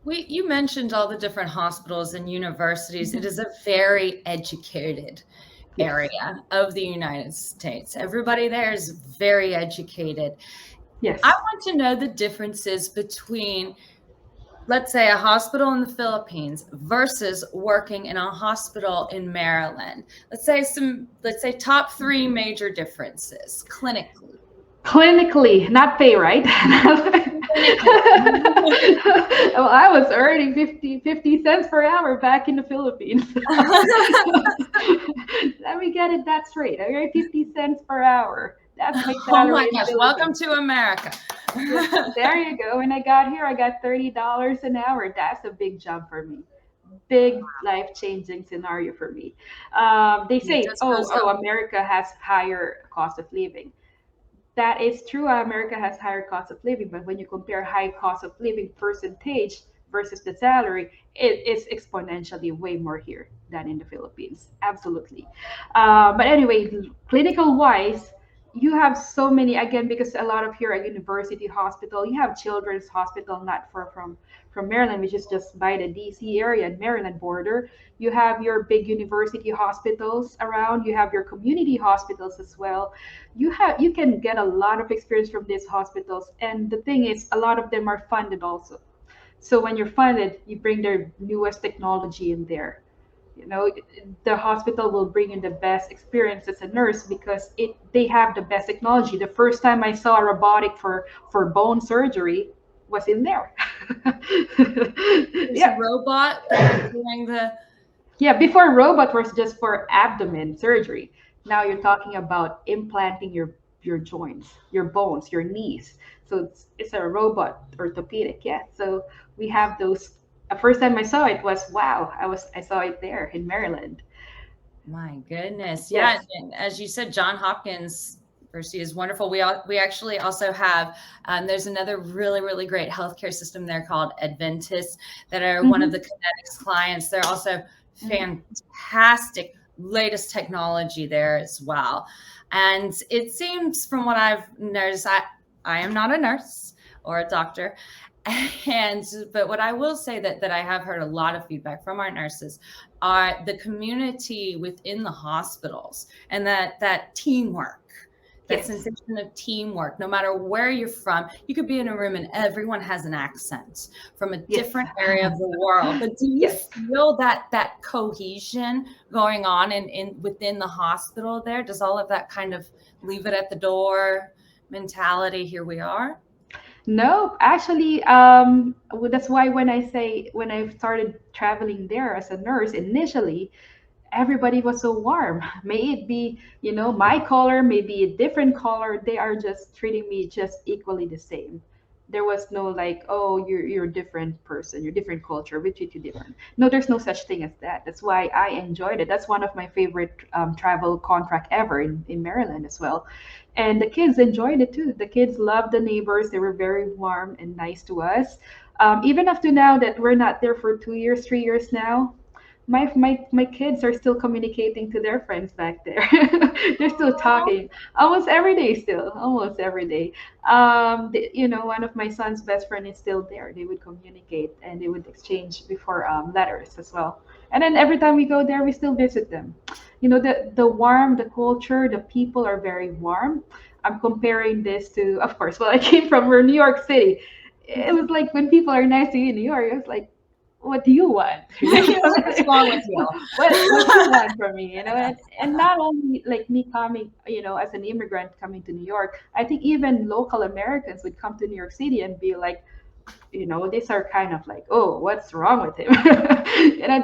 You mentioned all the different hospitals and universities. It is a very educated Yes. area of the United States. Everybody there is very educated. I Yes. want to know the differences between, let's say, a hospital in the Philippines versus working in a hospital in Maryland. Let's say top three major differences clinically. Clinically, not pay, right? Clinically. Well, I was earning fifty cents per hour back in the Philippines. Let me get it that straight. I earn 50 cents per hour. That's my Oh my salary in gosh, welcome Philippines. to America. Yeah, there you go. When I got here, I got $30 an hour. That's a big jump for me. Big life changing scenario for me. They It say, just goes up. America has higher cost of living. That is true. America has higher cost of living, but when you compare high cost of living percentage versus the salary, it is exponentially way more here than in the Philippines. Absolutely. But anyway, clinical wise, you have so many again because a lot of here at University Hospital, you have Children's Hospital not far from Maryland, which is just by the DC area and Maryland border. You have your big university hospitals around. You have your community hospitals as well. You can get a lot of experience from these hospitals, and the thing is a lot of them are funded also. So when you're funded, you bring their newest technology in there. You know, the hospital will bring in the best experience as a nurse because they have the best technology. The first time I saw a robotic for bone surgery was in there. There's a Yeah. robot that is doing the. Yeah, before robot was just for abdomen surgery. Now you're talking about implanting your joints, your bones, your knees. So it's a robot orthopedic. Yeah. So we have those. The first time I saw it was wow. I saw it there in Maryland. My goodness. Yeah. Yes. And as you said, John Hopkins University is wonderful. We actually also have, there's another really, really great healthcare system there called Adventist that are one of Hmm. the Connetics clients. They're also fantastic, latest technology there as well. And it seems from what I've noticed, I am not a nurse or a doctor. And but what I will say that I have heard a lot of feedback from our nurses are the community within the hospitals and that teamwork, that Yes. sensation of teamwork. No matter where you're from, you could be in a room and everyone has an accent from a Yes. different area of the world. But do you Yes. feel that cohesion going on in within the hospital there? Does all of that kind of leave it at the door mentality? Here we are. No, actually, well, that's why when I started traveling there as a nurse initially, everybody was so warm. May it be, my color, maybe a different color, they are just treating me just equally the same. There was no like, oh, you're a different person, you're different culture, we treat you different. No, there's no such thing as that. That's why I enjoyed it. That's one of my favorite travel contract ever in Maryland as well. And the kids enjoyed it too. The kids loved the neighbors. They were very warm and nice to us. Even up to now that we're not there for 2 years, 3 years now, my kids are still communicating to their friends back there. They're still talking almost every day, still almost every day. One of my son's best friend is still there. They would communicate and they would exchange before letters as well. And then every time we go there, we still visit them. The warm, the culture, the people are very warm. I'm comparing this to, of course, well, I came from New York City. It was like when people are nice to you in New York, it's like, what do you want? What's wrong with you? What you want from me? And not only like me coming, as an immigrant coming to New York, I think even local Americans would come to New York City and be like, these are kind of like, oh, what's wrong with him?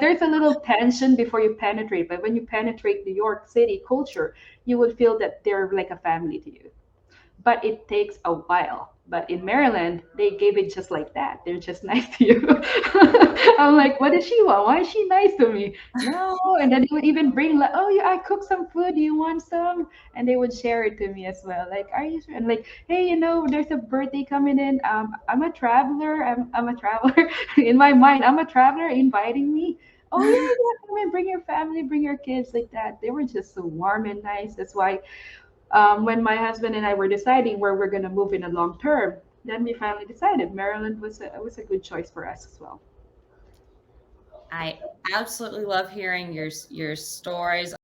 There's a little tension before you penetrate, but when you penetrate New York City culture, you would feel that they're like a family to you, but it takes a while. But in Maryland, they gave it just like that. They're just nice to you. I'm like, what does she want? Why is she nice to me? No, and then they would even bring like, oh yeah, I cooked some food. Do you want some? And they would share it to me as well. Like, are you sure? And like, hey, there's a birthday coming in. I'm a traveler. I'm a traveler. In my mind, I'm a traveler inviting me. Oh yeah, yeah, come in, bring your family, bring your kids, like that. They were just so warm and nice. That's why when my husband and I were deciding where we're going to move in a long term, then we finally decided Maryland was a good choice for us as well. I absolutely love hearing your stories